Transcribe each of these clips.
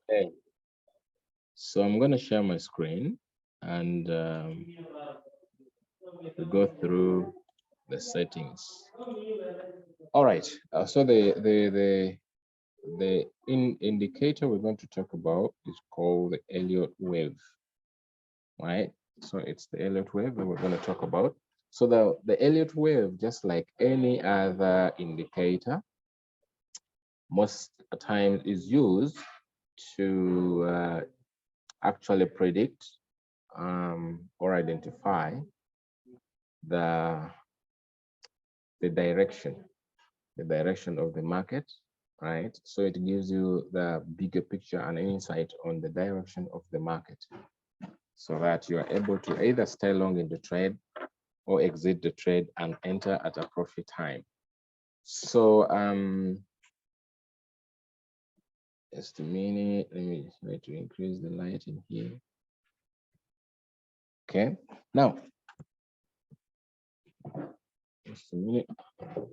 Okay, so I'm going to share my screen and we go through the settings. All right. So the indicator we're going to talk about is called the Elliott wave, right? So it's the Elliott wave that we're going to talk about. So the Elliott wave, just like any other indicator, most times is used to actually predict or identify the the direction the direction of the market, right? So it gives you the bigger picture and insight on the direction of the market so that you are able to either stay long in the trade or exit the trade and enter at a profit time. So just a minute, let me try to increase the light in here. Okay, now just a minute,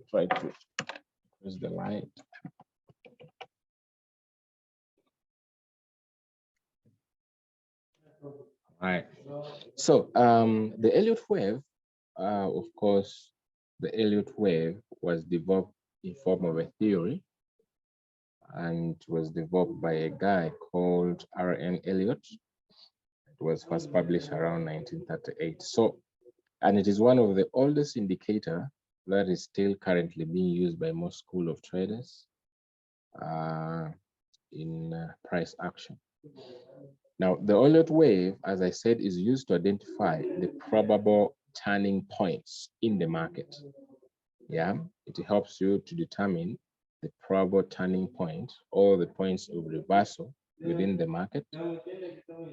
try to increase the light. All right. So the Elliott wave, of course, the Elliott wave was developed in form of a theory and was developed by a guy called R.N. Elliott. It was first published around 1938. So, and it is one of the oldest indicator that is still currently being used by most school of traders in price action. Now, the Elliott wave, as I said, is used to identify the probable turning points in the market. Yeah, it helps you to determine the probable turning point or the points of reversal within the market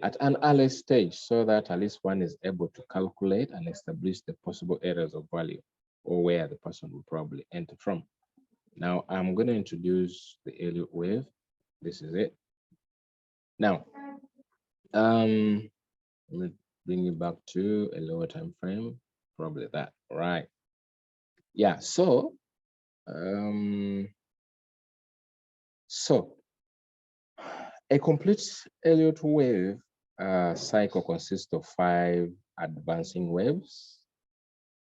at an early stage so that at least one is able to calculate and establish the possible areas of value or where the person will probably enter from. Now, I'm going to introduce the Elliott wave. This is it. Now, let me bring you back to a lower time frame, probably that, right? Yeah, so a complete Elliott wave cycle consists of 5 advancing waves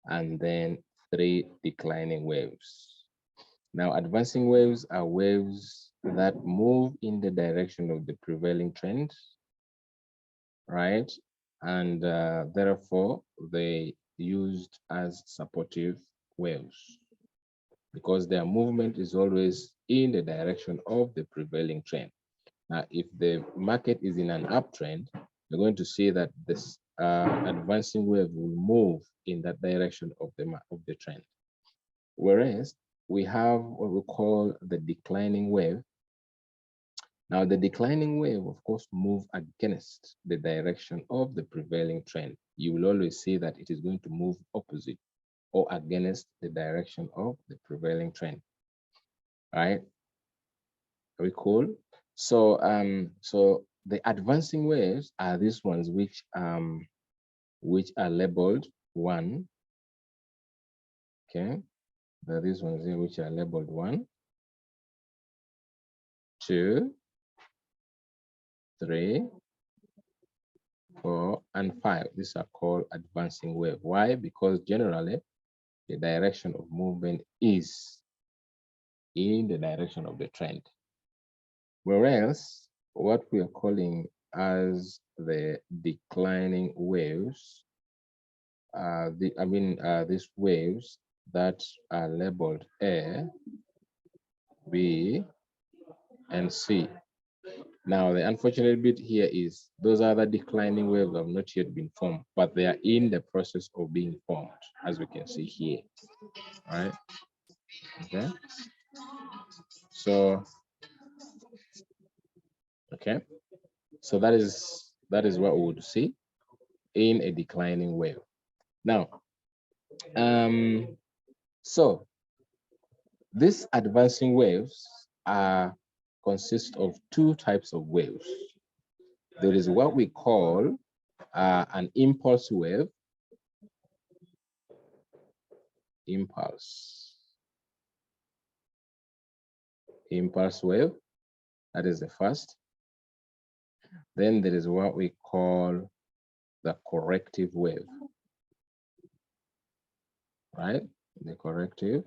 and then 3 declining waves. Now, advancing waves are waves that move in the direction of the prevailing trend, right? And therefore, they used as supportive waves because their movement is always in the direction of the prevailing trend. Now, if the market is in an uptrend, you're going to see that this advancing wave will move in that direction of the trend. Whereas we have what we call the declining wave. Now, the declining wave, of course, move against the direction of the prevailing trend. You will always see that it is going to move opposite or against the direction of the prevailing trend. All right? Very cool. So so the advancing waves are these ones which are labeled 1. Okay, there are these ones here which are labeled 1, 2, 3, 4, and 5. These are called advancing wave. Why? Because generally the direction of movement is in the direction of the trend. Whereas what we are calling as the declining waves, these waves that are labeled A, B, and C. Now, the unfortunate bit here is those other declining waves have not yet been formed, but they are in the process of being formed, as we can see here. All right. Okay. So, okay. So that is what we would see in a declining wave. Now, so these advancing waves consist of 2 types of waves. There is what we call an impulse wave. Impulse wave, that is the first. Then there is what we call the corrective wave, right? The corrective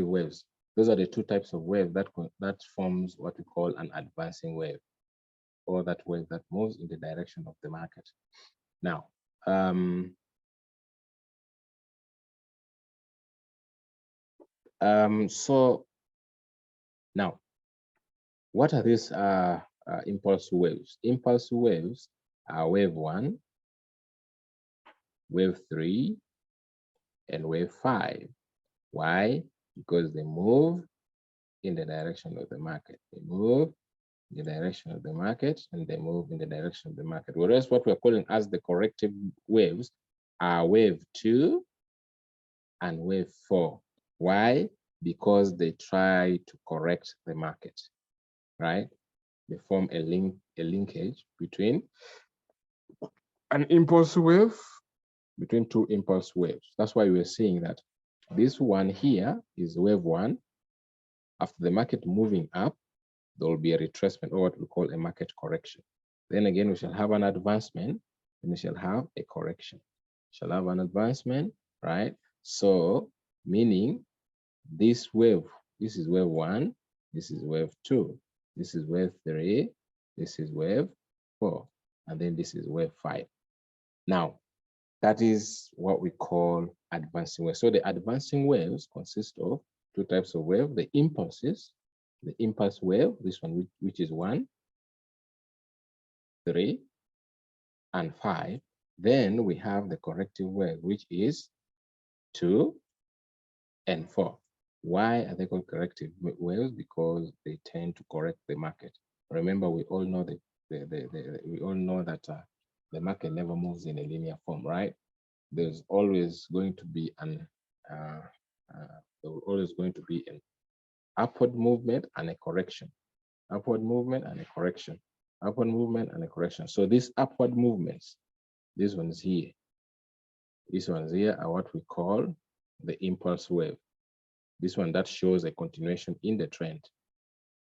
waves. Those are the two types of wave that forms what we call an advancing wave, or that wave that moves in the direction of the market. Now, so now, what are these impulse waves? Impulse waves are wave 1, wave 3, and wave 5. Why? Because they move in the direction of the market. They move in the direction of the market, and they move in the direction of the market. Whereas what we're calling as the corrective waves are wave 2 and wave 4. Why? Because they try to correct the market, right? They form a linkage between an impulse wave, between two impulse waves. That's why we're seeing that this one here is wave 1. After the market moving up, there will be a retracement, or what we call a market correction. Then again, we shall have an advancement, and we shall have a correction. We shall have an advancement, right? So, meaning this wave, this is wave 1, this is wave 2, this is wave 3, this is wave 4, and then this is wave 5. Now, that is what we call advancing waves. So the advancing waves consist of two types of wave: the impulses, the impulse wave, this one which is 1, 3, and 5. Then we have the corrective wave, which is 2 and 4. Why are they called corrective waves? Because they tend to correct the market. Remember, we all know that the market never moves in a linear form, right? There's always going to be an upward movement and a correction, upward movement and a correction, upward movement and a correction. So these upward movements, these ones here are what we call the impulse wave. This one that shows a continuation in the trend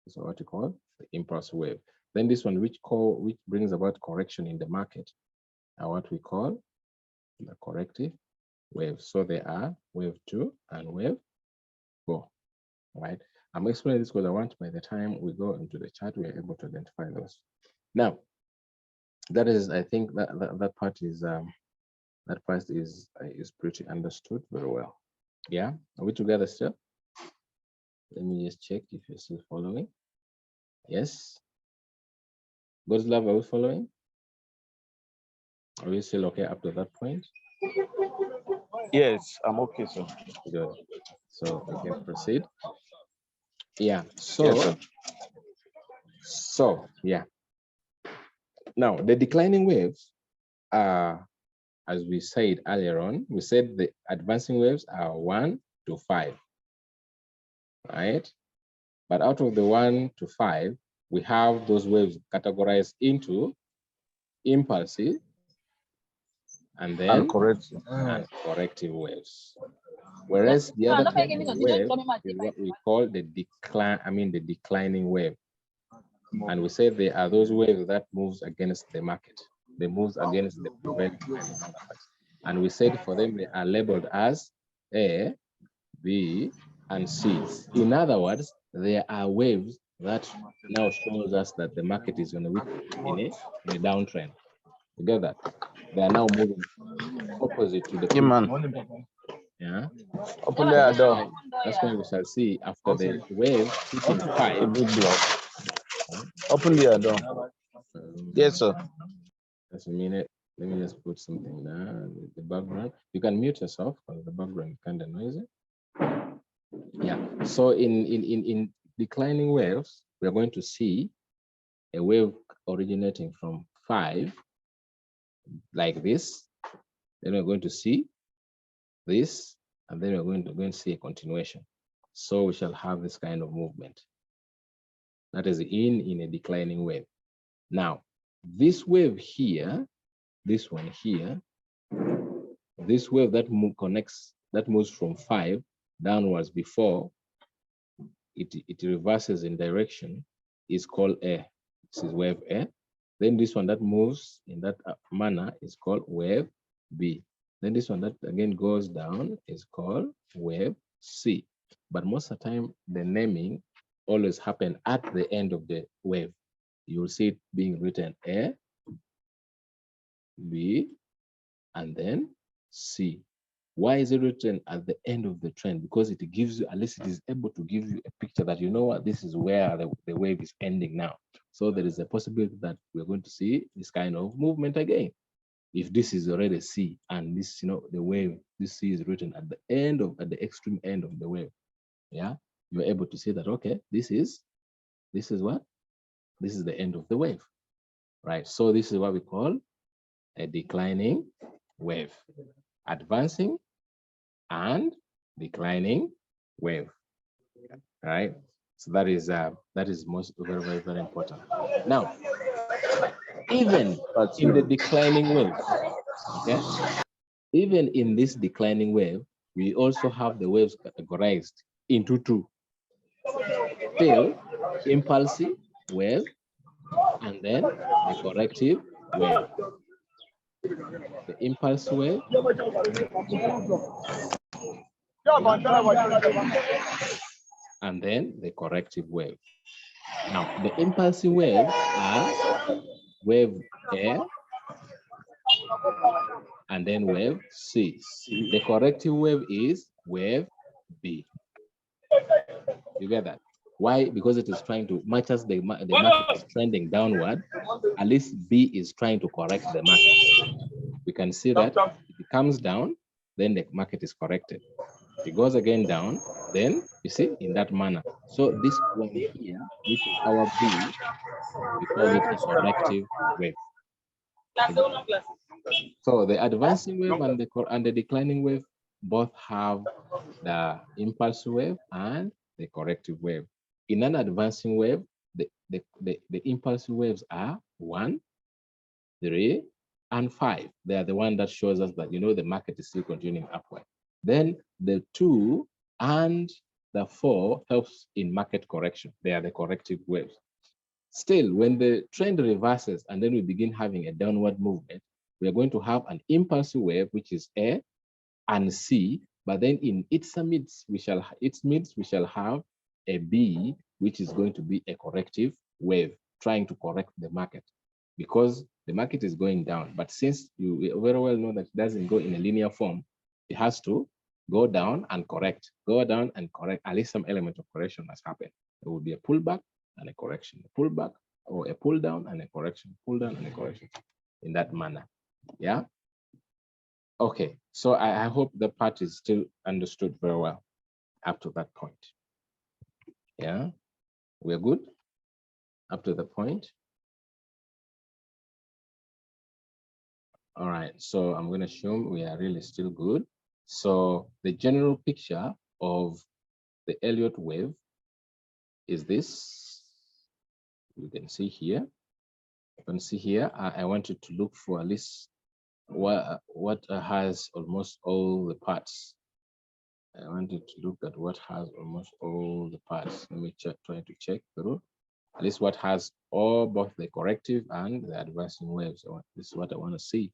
is what we call the impulse wave. Then this one which brings about correction in the market are what we call the corrective waves. So they are wave 2 and wave 4, right? I'm explaining this because I want by the time we go into the chart, we are able to identify those. Now, that is, I think that part is pretty understood very well. Yeah, are we together still? Let me just check if you're still following. Yes. God's love, are we following? Are we still okay up to that point? Yes, I'm okay, sir. Good. So we can proceed. Yeah. So, yes, sir. Yeah. Now the declining waves are, as we said earlier on, we said the advancing waves are 1 to 5, right? But out of the 1 to 5, we have those waves categorized into impulsive and then corrective waves. Whereas the other type of wave is what we call the declining wave. And we say they are those waves that moves against the market. They move against the prevailing trend. And we said for them they are labeled as A, B, and C. In other words, there are waves that now shows us that the market is in a downtrend. You get that? They are now moving opposite to the yeah. Open the door. That's why we shall see after the wave hitting 5. Open the door. Yes, sir. Just a minute. Let me just put something there. The background. You can mute yourself because the background is kind of noisy. Yeah. So in declining waves, we are going to see a wave originating from 5, like this. Then we're going to see this, and then we're going to see a continuation. So we shall have this kind of movement. That is in a declining wave. Now, this wave here, this one here, this wave that moves from 5 downwards before it reverses in direction, is called A. This is wave A. Then this one that moves in that manner is called wave B. Then this one that again goes down is called wave C. But most of the time, the naming always happen at the end of the wave. You will see it being written A, B, and then C. Why is it written at the end of the trend? Because it gives you, at least it is able to give you a picture that you know what, this is where the wave is ending now. So there is a possibility that we're going to see this kind of movement again. If this is already C and this, the wave, this C is written at the end of, at the extreme end of the wave, yeah, you're able to see that, okay, this is what? This is the end of the wave, right? So this is what we call a declining wave, advancing and declining wave, right? So that is most very important. Now, even in the declining wave, okay, even in this declining wave, we also have the waves categorized into two: still impulsive wave and then the corrective wave. The impulse wave and then the corrective wave. Now, the impulsive waves are wave A and then wave C. The corrective wave is wave B. You get that? Why? Because it is trying to, much as the market is trending downward, at least B is trying to correct the market. We can see that if it comes down, then the market is corrected. If it goes again down, then you see in that manner. So this one here, which is our B, we call it a corrective wave. So the advancing wave and the declining wave both have the impulse wave and the corrective wave. In an advancing wave, the impulse waves are 1, 3, and 5. They are the one that shows us that the market is still continuing upward. Then the 2 and the 4 helps in market correction. They are the corrective waves. Still, when the trend reverses and then we begin having a downward movement, we are going to have an impulsive wave, which is A and C, but then in its midst, we shall have a B, which is going to be a corrective wave, trying to correct the market, because the market is going down. But since you very well know that it doesn't go in a linear form, it has to go down and correct, go down and correct. At least some element of correction has happened. There will be a pullback and a correction, a pullback or a pull down and a correction, pull down and a correction, in that manner. Yeah. Okay, so I hope the part is still understood very well up to that point. Yeah, we're good up to the point. All right, so I'm going to assume we are really still good. So the general picture of the Elliott wave is this. You can see here. You can see here. I wanted to look for at least what has almost all the parts. I wanted to look at what has almost all the parts. Let me try to check through. At least what has both the corrective and the advancing waves. So this is what I want to see.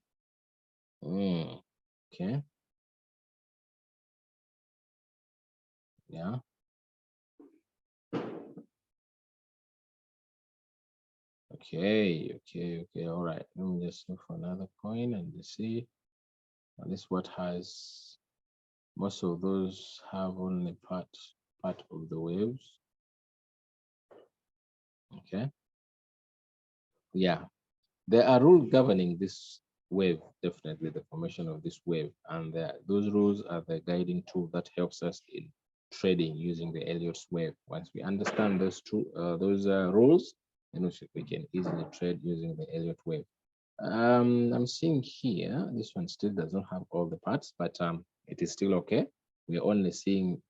Okay. Yeah. Okay. All right. Let me just look for another coin and see at least what has. Most of those have only part of the waves. Okay. Yeah. There are rules governing this wave, definitely the formation of this wave, and those rules are the guiding tool that helps us in trading using the Elliott's wave. Once we understand those rules, then we can easily trade using the Elliott wave. I'm seeing here, this one still does not have all the parts, but it is still okay. We're only seeing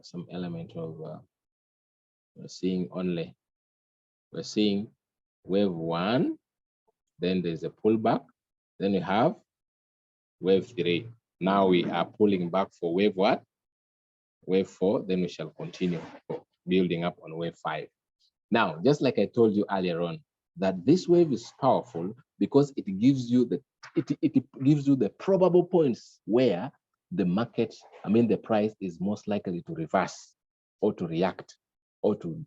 some element of, we're seeing wave 1, then there's a pullback, then we have wave 3. Now we are pulling back for wave what? Wave 4, then we shall continue building up on wave 5. Now, just like I told you earlier on, that this wave is powerful because it gives you the probable points where the market, the price is most likely to reverse or to react or to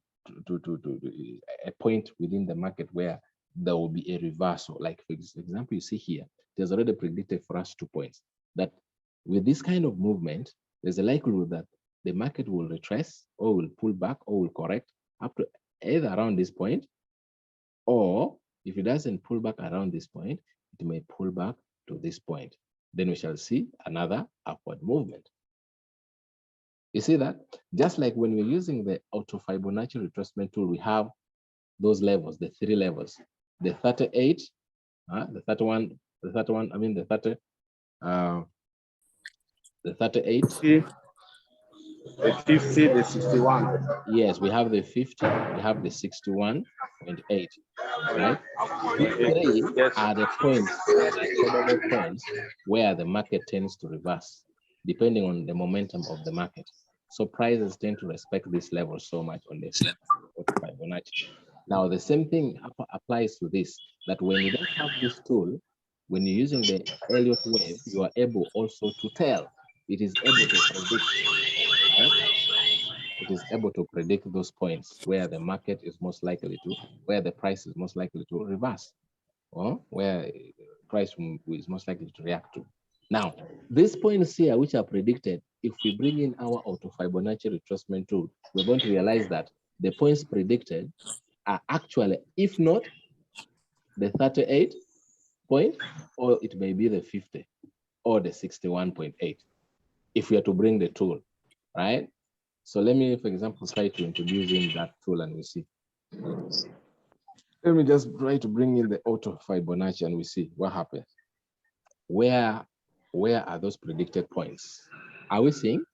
a point within the market where there will be a reversal. Like for example, you see here, there's already predicted for us 2 points that with this kind of movement, there's a likelihood that the market will retrace or will pull back or will correct up to either around this point, or if it doesn't pull back around this point, it may pull back to this point. Then we shall see another upward movement. You see that? Just like when we're using the auto Fibonacci retracement tool, we have those levels, the 3 levels, the 38, the 31, the 31, the 30, the 38. The 50, the 61. Yes, we have the 50, we have the 61.8, right? These 3 Yes. are the points, probable points where the market tends to reverse, depending on the momentum of the market. So prices tend to respect this level so much on the Fibonacci. Now, the same thing applies to this, that when you don't have this tool, when you're using the Elliott wave, you are able also to tell. It is able to predict, right? It is able to predict those points where the market is most likely to, where the price is most likely to reverse, or where price is most likely to react to. Now, these points here, which are predicted, if we bring in our auto Fibonacci retracement tool, we're going to realize that the points predicted are actually, if not the 38 point, or it may be the 50 or the 61.8, if we are to bring the tool, right? So let me, for example, try to introduce in that tool and we see. Let me just try to bring in the auto Fibonacci and we see what happens. Where are those predicted points? Are we seeing?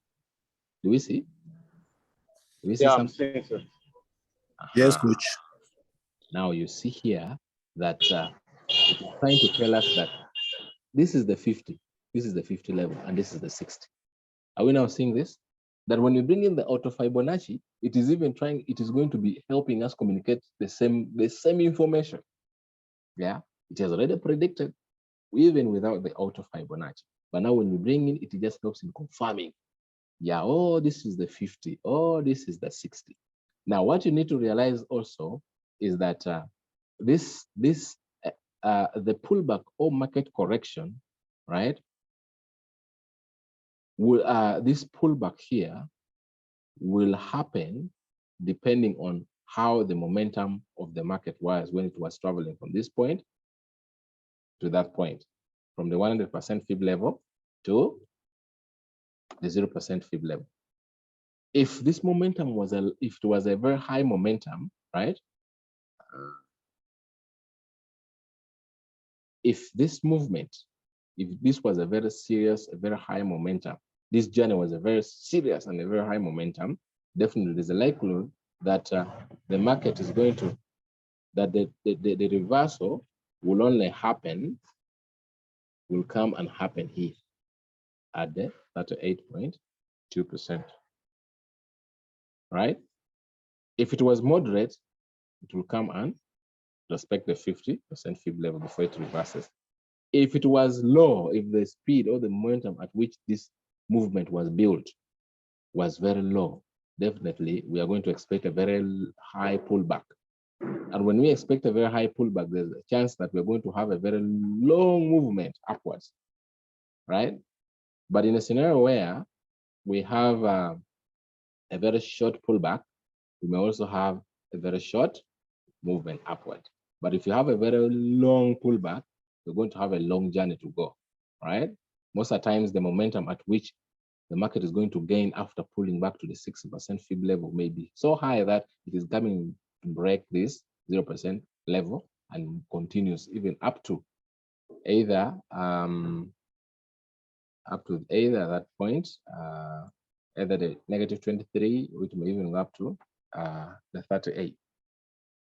Do we see? Do we see something? I'm seeing, Yes, coach. Now you see here that it is trying to tell us that this is the 50, this is the 50 level, and this is the 60. Are we now seeing this? That when we bring in the auto Fibonacci, it is going to be helping us communicate the same information. Yeah, it has already predicted, even without the auto Fibonacci. But now when we bring in, it just helps in confirming. Yeah, oh, this is the 50. Oh, this is the 60. Now, what you need to realize also is that the pullback or market correction, right? This pullback here will happen depending on how the momentum of the market was when it was traveling from this point to that point, from the 100% fib level to the 0% fib level. If this momentum was if it was a very high momentum, right? If this movement, if this was a very serious, a very high momentum, this journey was a very serious and a very high momentum, definitely there's a likelihood that the market is going to, that the reversal will only happen, will come and happen here at the 38.2%, right? If it was moderate, it will come and respect the 50% fib level before it reverses. If it was low, if the speed or the momentum at which this movement was built was very low, definitely we are going to expect a very high pullback. And when we expect a very high pullback, there's a chance that we're going to have a very long movement upwards, right? But in a scenario where we have a very short pullback, we may also have a very short movement upward. But if you have a very long pullback, you're going to have a long journey to go, right? Most of the times, the momentum at which the market is going to gain after pulling back to the 60% fib level may be so high that it is coming to break this 0% level and continues even up to either that point, either the -23, which may even go up to the 38,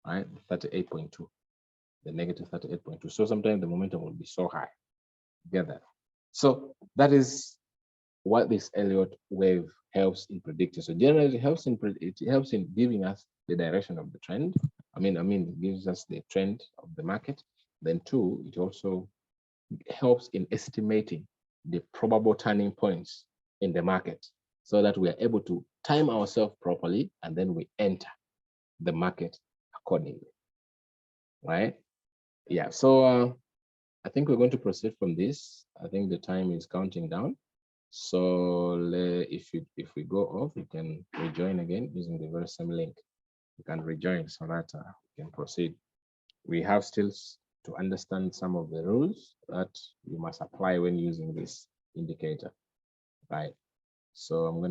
right? 38.2, the -38.2. So sometimes the momentum will be so high. Get that? So that is what this Elliott wave helps in predicting. So generally, it helps in giving us the direction of the trend. It gives us the trend of the market. Then two, it also helps in estimating the probable turning points in the market so that we are able to time ourselves properly and then we enter the market accordingly, right? Yeah, so I think we're going to proceed from this. I think the time is counting down. So if we go off, you can rejoin again using the very same link. You can rejoin so that we can proceed. We have still to understand some of the rules that you must apply when using this indicator, right? So I'm going to